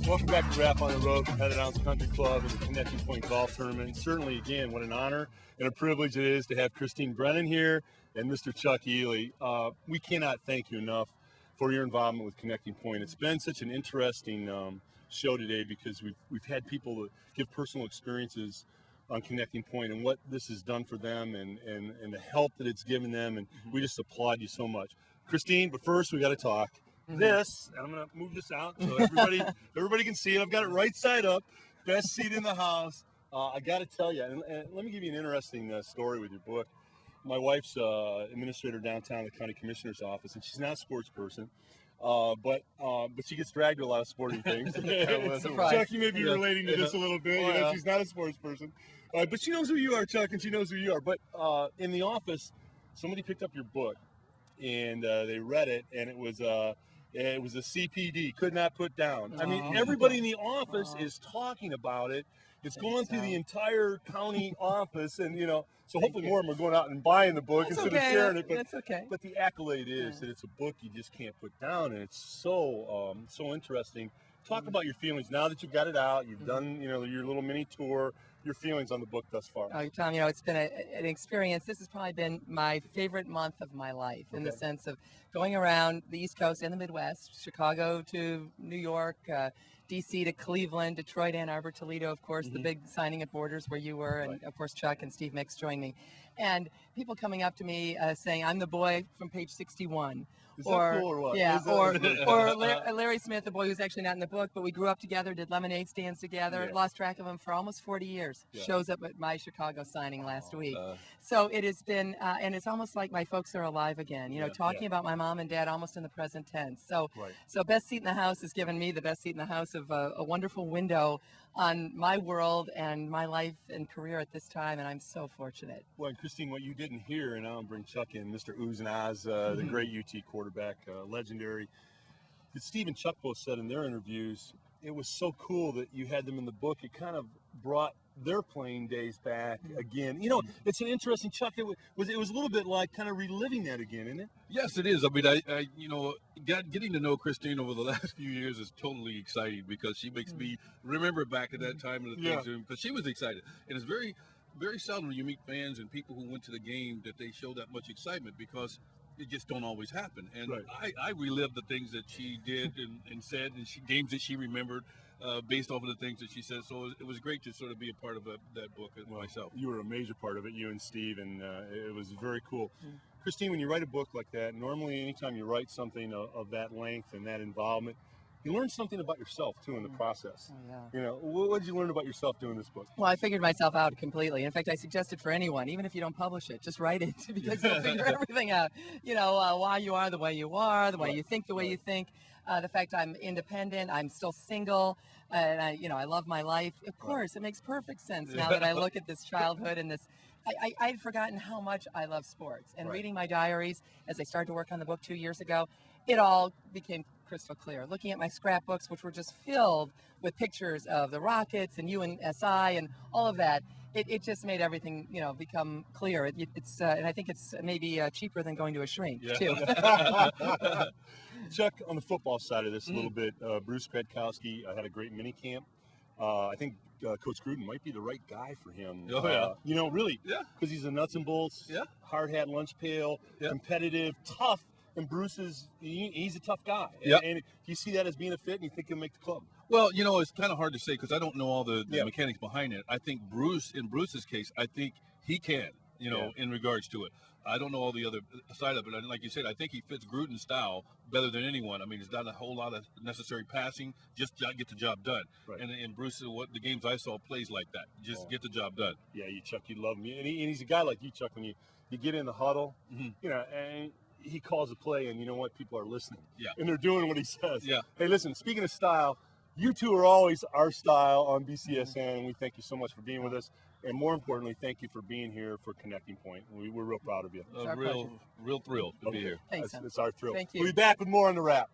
Welcome back to Rap on the Road, Competitive Ounce Country Club and the Connecting Point Golf Tournament. And certainly, again, what an honor and a privilege it is to have Christine Brennan here and Mr. Chuck Ealey. We cannot thank you enough for your involvement with Connecting Point. It's been such an interesting show today because we've had people give personal experiences on Connecting Point and what this has done for them and the help that it's given them, and we just applaud you so much. Christine, but first we got to talk. This, and I'm going to move this out so everybody can see it. I've got it right side up, best seat in the house. I got to tell you, and let me give you an interesting story with your book. My wife's administrator downtown at the county commissioner's office, and she's not a sports person, but she gets dragged to a lot of sporting things. Chuck, you may be relating to this a little bit. You know, she's not a sports person, but she knows who you are, Chuck, and she knows who you are. But in the office, somebody picked up your book, and they read it, and it was a CPD, could not put down. I mean, everybody in the office is talking about it. It's going through the entire county office, and so hopefully more of them are going out and buying the book instead of sharing it. But that's okay. But the accolade is that it's a book you just can't put down, and it's so interesting. Talk about your feelings now that you've got it out. You've done your little mini tour. Your feelings on the book thus far. Oh, Tom, it's been an experience. This has probably been my favorite month of my life in the sense of going around the East Coast and the Midwest, Chicago to New York, DC to Cleveland, Detroit, Ann Arbor, Toledo, of course, the big signing at Borders where you were, and of course Chuck and Steve Mix joined me. And people coming up to me saying, I'm the boy from page 61. Is that cool or what? Yeah, or Larry Smith, the boy who's actually not in the book, but we grew up together, did lemonade stands together, lost track of him for almost 40 years. Shows up at my Chicago signing last week. So it has been, and it's almost like my folks are alive again, talking about my mom and dad almost in the present tense. So, so best seat in the house has given me the best seat in the house of a wonderful window on my world and my life and career at this time, and I'm so fortunate. Well, and Christine, what you didn't hear, and I'll bring Chuck in, Mr. Ooze and Oz, the great UT quarterback, legendary. That Steve and Chuck both said in their interviews, it was so cool that you had them in the book. It kind of brought their playing days back again. It's an interesting, Chuck. It was a little bit like kind of reliving that again, isn't it? Yes, it is. I mean, I getting to know Christine over the last few years is totally exciting because she makes me remember back at that time and the things because she was excited. And it's very, very seldom you meet fans and people who went to the game that they show that much excitement because it just don't always happen. And I relived the things that she did and said, and games that she remembered based off of the things that she said. So it was great to sort of be a part of that book myself. You were a major part of it, you and Steve, and it was very cool. Christine, when you write a book like that, normally anytime you write something of that length and that involvement, you learn something about yourself too in the process. What did you learn about yourself doing this book? Well, I figured myself out completely. In fact, I suggested for anyone, even if you don't publish it, just write it because you'll figure everything out. Why you are the way you are, the way you think the way you think, the fact I'm independent, I'm still single, and I love my life. Of course, it makes perfect sense now that I look at this childhood and this. I'd forgotten how much I love sports, and reading my diaries as I started to work on the book 2 years ago, it all became crystal clear. Looking at my scrapbooks, which were just filled with pictures of the Rockets and UNSI and all of that, it just made everything become clear. It's and I think it's maybe cheaper than going to a shrink too. Chuck, on the football side of this a little bit, Bruce Kredkowski had a great mini camp. I think Coach Gruden might be the right guy for him. Really, because he's a nuts and bolts, hard hat, lunch pail, competitive, tough. And Bruce he's a tough guy. And do you see that as being a fit and you think he'll make the club? Well, it's kind of hard to say because I don't know all the mechanics behind it. I think in Bruce's case, I think he can, in regards to it. I don't know all the other side of it. And like you said, I think he fits Gruden's style better than anyone. I mean, he's not a whole lot of necessary passing, just get the job done. And Bruce, the games I saw, plays like that. Just get the job done. Yeah, Chuck, you love him. And he's a guy like you, Chuck, when you get in the huddle, and he calls a play, and you know what? People are listening. And they're doing what he says. Hey, listen, speaking of style, you two are always our style on BCSN. We thank you so much for being with us. And more importantly, thank you for being here for Connecting Point. We're real proud of you. Real thrilled to be here. Thanks, it's our thrill. Thank you. We'll be back with more on the Wrap.